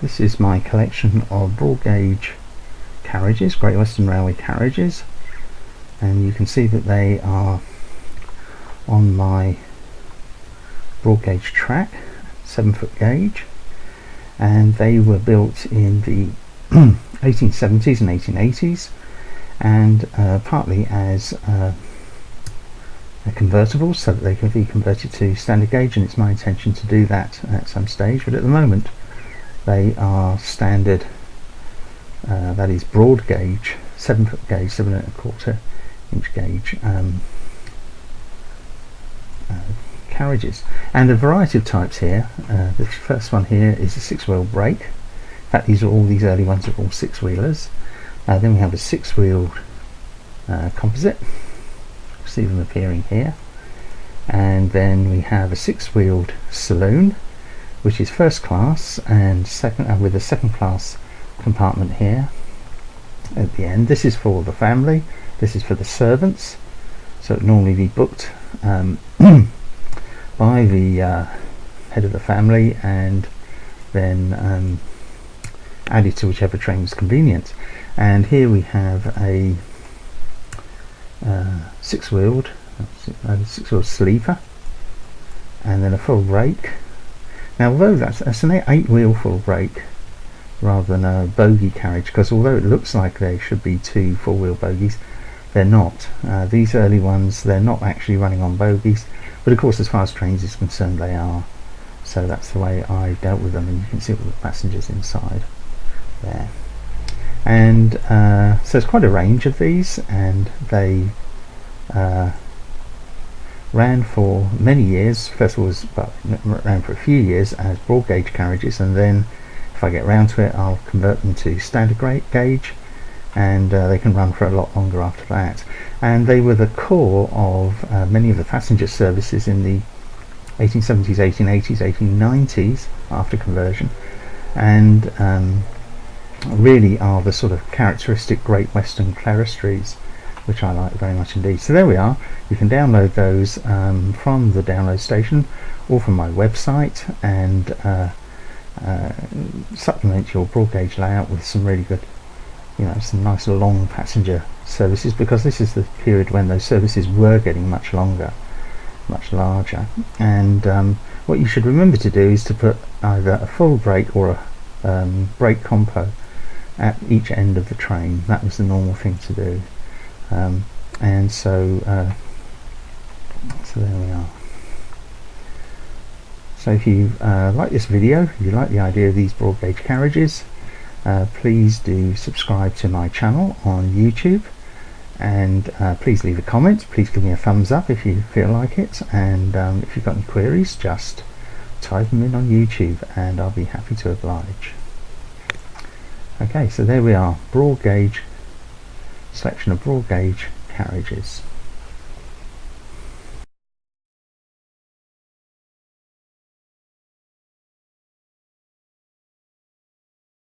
This is my collection of broad gauge carriages, Great Western Railway carriages, and you can see that they are on my broad gauge track, 7-foot gauge, and they were built in the 1870s and 1880s, and partly as convertibles so that they can be converted to standard gauge, and it's my intention to do that at some stage, but at the moment they are standard, that is broad gauge, 7-foot gauge, 7¼ inch gauge carriages, and a variety of types here. The first one here is a 6-wheel brake. In fact, these early ones are all 6-wheelers. Then we have a 6-wheeled composite. See them appearing here, and then we have a 6-wheeled saloon, which is first class and second, with a second class compartment here at the end. This is for the family, this is for the servants, so it normally be booked by the head of the family and then added to whichever train is convenient. And here we have a 6-wheeled sleeper, and then a full brake. Now, although that's an 8-wheel full brake rather than a bogie carriage, because although it looks like there should be 2 4-wheel bogies, they're not. These early ones, they're not actually running on bogies, but of course as far as Trainz is concerned they are, so that's the way I dealt with them, and you can see all the passengers inside there. And so it's quite a range of these, and they ran for many years. First of all, ran for a few years as broad gauge carriages, and then if I get round to it I'll convert them to standard gauge, and they can run for a lot longer after that. And they were the core of many of the passenger services in the 1870s, 1880s, 1890s after conversion, and really are the sort of characteristic Great Western clerestories, which I like very much indeed. So there we are. You can download those from the download station or from my website, and supplement your broad gauge layout with some really good, some nice long passenger services, because this is the period when those services were getting much longer, much larger. And what you should remember to do is to put either a full brake or a brake compo at each end of the train. That was the normal thing to do. And so there we are. So if you like this video, if you like the idea of these broad gauge carriages, please do subscribe to my channel on YouTube, and please leave a comment. Please give me a thumbs up if you feel like it, and if you've got any queries, just type them in on YouTube and I'll be happy to oblige. Okay, so there we are, broad gauge, selection of broad gauge carriages.